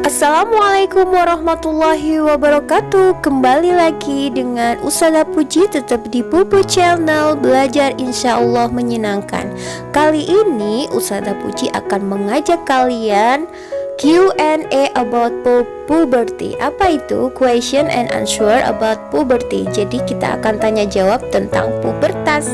Assalamualaikum warahmatullahi wabarakatuh. Kembali lagi dengan Ustazah Puji, tetap di Pupu Channel, belajar insyaallah menyenangkan. Kali ini Ustazah Puji akan mengajak kalian Q&A about puberty. Apa itu? Question and answer about puberty. Jadi kita akan tanya jawab tentang pubertas.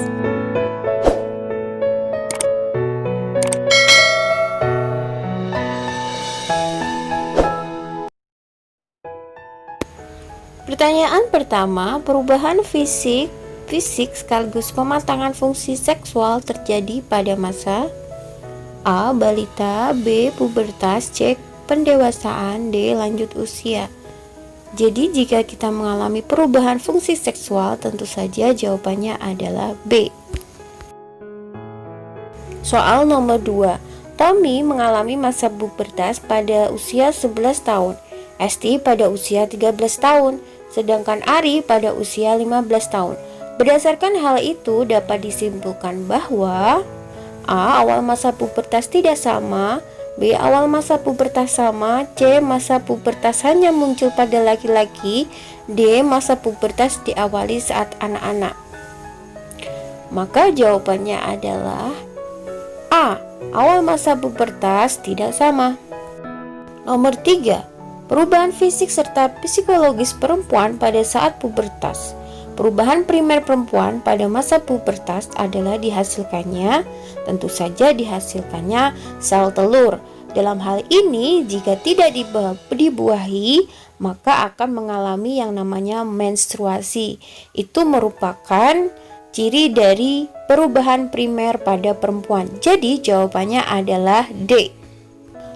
Pertanyaan pertama, perubahan fisik sekaligus pematangan fungsi seksual terjadi pada masa A. Balita, B. Pubertas, C. Pendewasaan, D. Lanjut usia. Jadi jika kita mengalami perubahan fungsi seksual, tentu saja jawabannya adalah B. Soal nomor 2, Tommy mengalami masa pubertas pada usia 11 tahun, Esti pada usia 13 tahun, sedangkan Ari pada usia 15 tahun. Berdasarkan hal itu dapat disimpulkan bahwa A. Awal masa pubertas tidak sama, B. Awal masa pubertas sama, C. Masa pubertas hanya muncul pada laki-laki, D. Masa pubertas diawali saat anak-anak. Maka jawabannya adalah A. Awal masa pubertas tidak sama. Nomor 3, perubahan fisik serta psikologis perempuan pada saat pubertas. Perubahan primer perempuan pada masa pubertas adalah tentu saja dihasilkannya sel telur. Dalam hal ini, jika tidak dibuahi, maka akan mengalami yang namanya menstruasi. Itu merupakan ciri dari perubahan primer pada perempuan. Jadi jawabannya adalah D.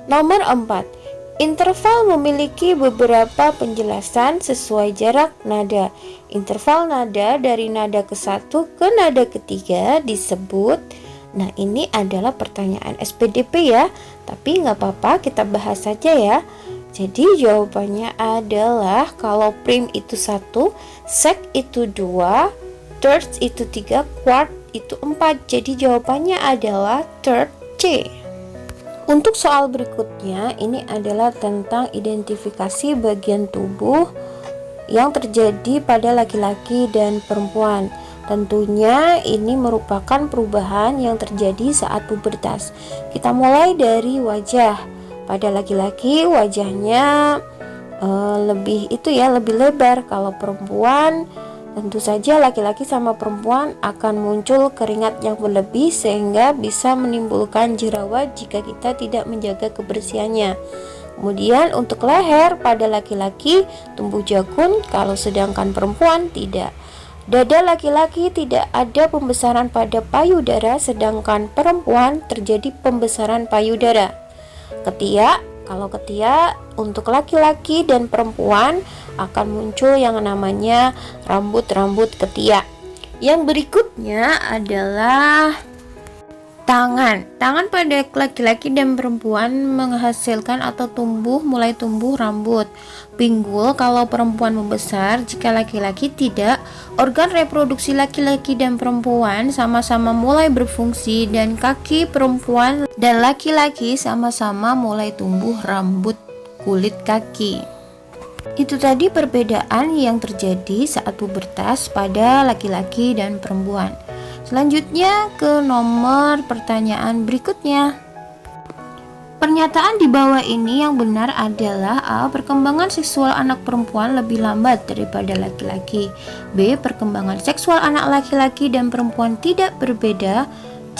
Nomor 4, interval memiliki beberapa penjelasan sesuai jarak nada. Interval nada dari nada ke-1 ke nada ke-3 disebut. Nah, ini adalah pertanyaan SPDP ya, tapi nggak apa-apa, kita bahas saja ya. Jadi jawabannya adalah kalau prim itu 1, sek itu 2, thirds itu 3, quart itu 4. Jadi jawabannya adalah third C. Untuk soal berikutnya, ini adalah tentang identifikasi bagian tubuh yang terjadi pada laki-laki dan perempuan. Tentunya ini merupakan perubahan yang terjadi saat pubertas. Kita mulai dari wajah. Pada laki-laki wajahnya lebih lebar. Kalau perempuan, tentu saja laki-laki sama perempuan akan muncul keringat yang berlebih sehingga bisa menimbulkan jerawat jika kita tidak menjaga kebersihannya. Kemudian untuk leher, pada laki-laki tumbuh jagung, kalau sedangkan perempuan tidak. Dada laki-laki tidak ada pembesaran pada payudara, sedangkan perempuan terjadi pembesaran payudara. Ketiak, kalau ketiak untuk laki-laki dan perempuan akan muncul yang namanya rambut-rambut ketiak. Yang berikutnya adalah tangan. Tangan pada laki-laki dan perempuan menghasilkan atau mulai tumbuh rambut. Pinggul kalau perempuan membesar, jika laki-laki tidak. Organ reproduksi laki-laki dan perempuan sama-sama mulai berfungsi, dan kaki perempuan dan laki-laki sama-sama mulai tumbuh rambut kulit kaki. Itu tadi perbedaan yang terjadi saat pubertas pada laki-laki dan perempuan. Selanjutnya ke nomor pertanyaan berikutnya. Pernyataan di bawah ini yang benar adalah A. Perkembangan seksual anak perempuan lebih lambat daripada laki-laki. B. Perkembangan seksual anak laki-laki dan perempuan tidak berbeda.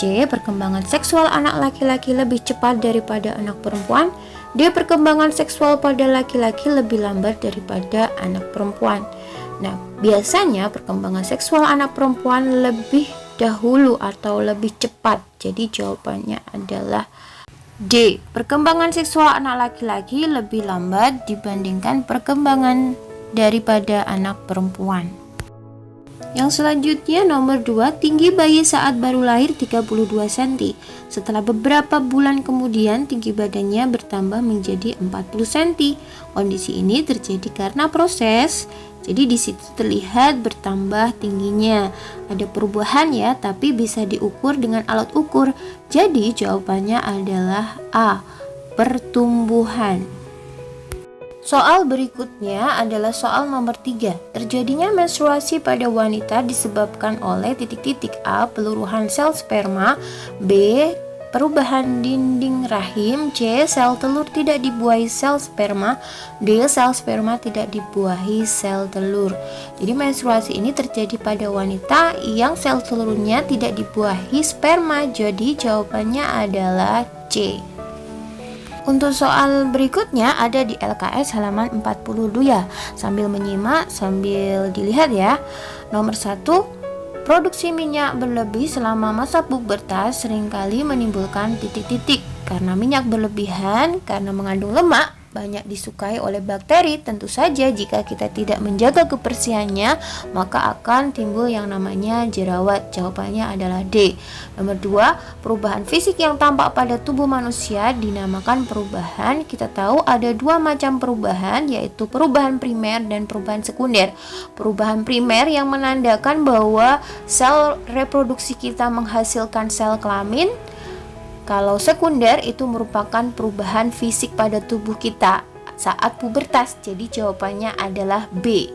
C. Perkembangan seksual anak laki-laki lebih cepat daripada anak perempuan. D. Perkembangan seksual pada laki-laki lebih lambat daripada anak perempuan. Nah, biasanya perkembangan seksual anak perempuan lebih dahulu atau lebih cepat. Jadi jawabannya adalah D. Perkembangan seksual anak laki-laki lebih lambat dibandingkan perkembangan daripada anak perempuan. Yang selanjutnya nomor 2, tinggi bayi saat baru lahir 32 cm. Setelah beberapa bulan kemudian tinggi badannya bertambah menjadi 40 cm. Kondisi ini terjadi karena proses. Jadi di situ terlihat bertambah tingginya. Ada perubahan ya, tapi bisa diukur dengan alat ukur. Jadi jawabannya adalah A. Pertumbuhan. Soal berikutnya adalah soal nomor 3. Terjadinya menstruasi pada wanita disebabkan oleh titik-titik. A. Peluruhan sel sperma. B. Perubahan dinding rahim. C. Sel telur tidak dibuahi sel sperma. D. Sel sperma tidak dibuahi sel telur. Jadi menstruasi ini terjadi pada wanita yang sel telurnya tidak dibuahi sperma. Jadi jawabannya adalah C. Untuk soal berikutnya ada di LKS halaman 42. Sambil menyimak, sambil dilihat ya. Nomor 1, produksi minyak berlebih selama masa pubertas seringkali menimbulkan titik-titik. Karena minyak berlebihan, karena mengandung lemak, banyak disukai oleh bakteri. Tentu saja jika kita tidak menjaga kebersihannya, maka akan timbul yang namanya jerawat. Jawabannya adalah D. Nomor 2, perubahan fisik yang tampak pada tubuh manusia dinamakan perubahan. Kita tahu ada 2 macam perubahan, yaitu perubahan primer dan perubahan sekunder. Perubahan primer yang menandakan bahwa sel reproduksi kita menghasilkan sel kelamin. Kalau sekunder itu merupakan perubahan fisik pada tubuh kita saat pubertas. Jadi jawabannya adalah B.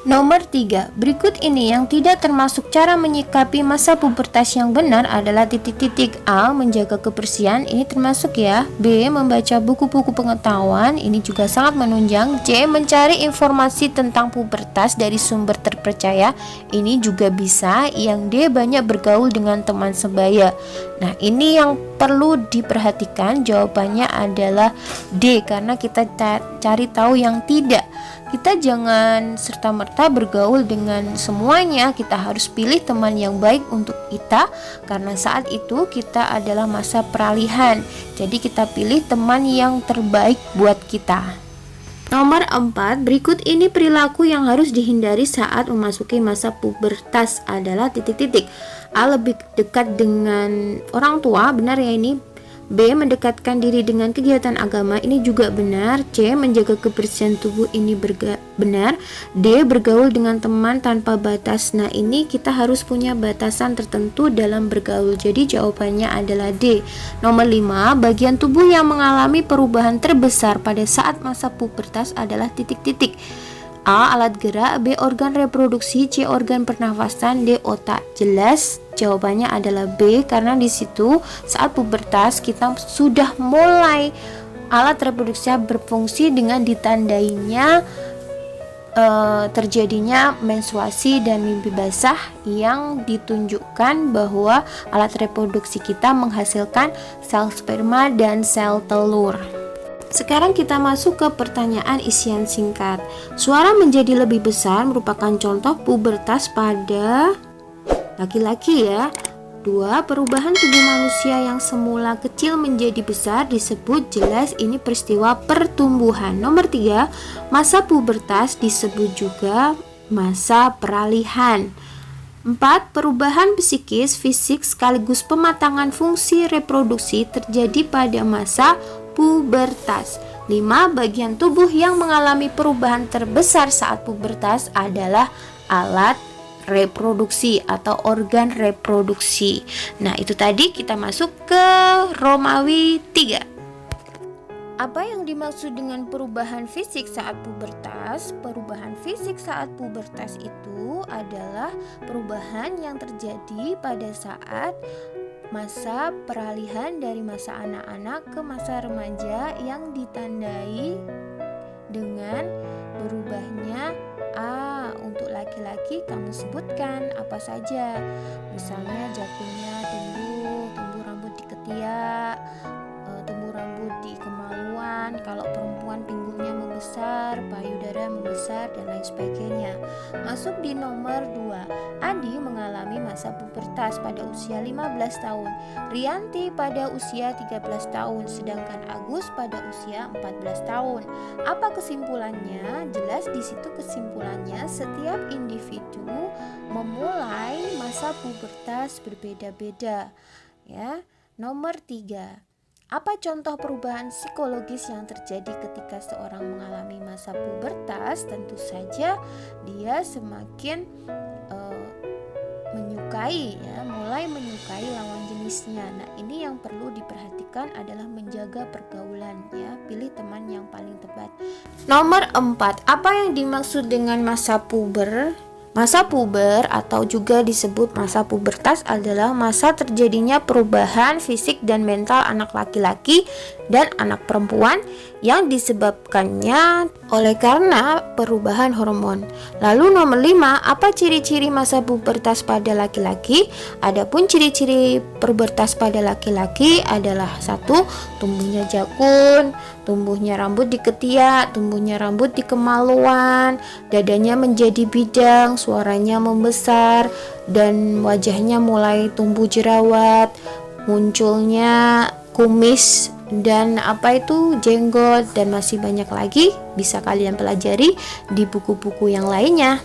Nomor 3, berikut ini yang tidak termasuk cara menyikapi masa pubertas yang benar adalah titik-titik. A. Menjaga kebersihan, ini termasuk ya. B. Membaca buku-buku pengetahuan, ini juga sangat menunjang. C. Mencari informasi tentang pubertas dari sumber terpercaya, ini juga bisa. Yang D. Banyak bergaul dengan teman sebaya. Nah, ini yang perlu diperhatikan, jawabannya adalah D, karena kita cari tahu yang tidak. Kita jangan serta-merta bergaul dengan semuanya, kita harus pilih teman yang baik untuk kita, karena saat itu kita adalah masa peralihan. Jadi kita pilih teman yang terbaik buat kita. Nomor 4, berikut ini perilaku yang harus dihindari saat memasuki masa pubertas adalah titik-titik. A. Lebih dekat dengan orang tua, benar ya ini. B. Mendekatkan diri dengan kegiatan agama, ini juga benar. C. Menjaga kebersihan tubuh, ini benar. D. Bergaul dengan teman tanpa batas. Nah, ini kita harus punya batasan tertentu dalam bergaul. Jadi jawabannya adalah D. Nomor 5, bagian tubuh yang mengalami perubahan terbesar pada saat masa pubertas adalah titik-titik. A. Alat gerak. B. Organ reproduksi. C. Organ pernafasan. D. Otak. Jelas jawabannya adalah B, karena di situ saat pubertas kita sudah mulai alat reproduksi berfungsi dengan ditandainya terjadinya menstruasi dan mimpi basah yang ditunjukkan bahwa alat reproduksi kita menghasilkan sel sperma dan sel telur. Sekarang kita masuk ke pertanyaan isian singkat. Suara menjadi lebih besar merupakan contoh pubertas pada laki-laki ya. 2. Perubahan tubuh manusia yang semula kecil menjadi besar disebut jelas, ini peristiwa pertumbuhan. Nomor 3, masa pubertas disebut juga masa peralihan. 4. Perubahan psikis, fisik sekaligus pematangan fungsi reproduksi terjadi pada masa pubertas. 5. Bagian tubuh yang mengalami perubahan terbesar saat pubertas adalah alat reproduksi atau organ reproduksi. Nah, itu tadi kita masuk ke Romawi 3. Apa yang dimaksud dengan perubahan fisik saat pubertas? Perubahan fisik saat pubertas itu adalah perubahan yang terjadi pada saat masa peralihan dari masa anak-anak ke masa remaja yang ditandai dengan berubahnya untuk laki-laki kamu sebutkan apa saja, misalnya jatuhnya tumbuh rambut di ketiak, tumbuh rambut di kemaluan. Kalau perempuan pinggulnya membesar, payudara membesar, dan lain sebagainya. Masuk di nomor 2. Adi mengalami masa pubertas pada usia 15 tahun, Rianti pada usia 13 tahun, sedangkan Agus pada usia 14 tahun. Apa kesimpulannya? Jelas di situ kesimpulannya setiap individu memulai masa pubertas berbeda-beda. Ya. Nomor 3. Apa contoh perubahan psikologis yang terjadi ketika seorang mengalami masa pubertas? Tentu saja dia semakin menyukai, mulai menyukai lawan jenis jenisnya. Nah, ini yang perlu diperhatikan adalah menjaga pergaulan ya. Pilih teman yang paling tepat. Nomor 4, apa yang dimaksud dengan masa puber? Masa puber atau juga disebut masa pubertas adalah masa terjadinya perubahan fisik dan mental anak laki-laki dan anak perempuan yang disebabkannya oleh karena perubahan hormon. Lalu nomor 5, apa ciri-ciri masa pubertas pada laki-laki? Adapun ciri-ciri pubertas pada laki-laki adalah 1. Tumbuhnya jakun, tumbuhnya rambut di ketiak, tumbuhnya rambut di kemaluan, dadanya menjadi bidang, suaranya membesar, dan wajahnya mulai tumbuh jerawat, munculnya kumis dan jenggot, dan masih banyak lagi bisa kalian pelajari di buku-buku yang lainnya.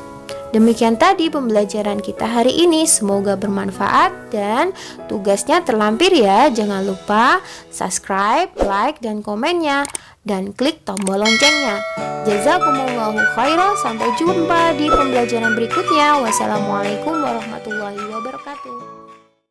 Demikian tadi pembelajaran kita hari ini, semoga bermanfaat dan tugasnya terlampir ya. Jangan lupa subscribe, like, dan komennya, dan klik tombol loncengnya. Jazakumullahu khairan, sampai jumpa di pembelajaran berikutnya. Wassalamualaikum warahmatullahi wabarakatuh.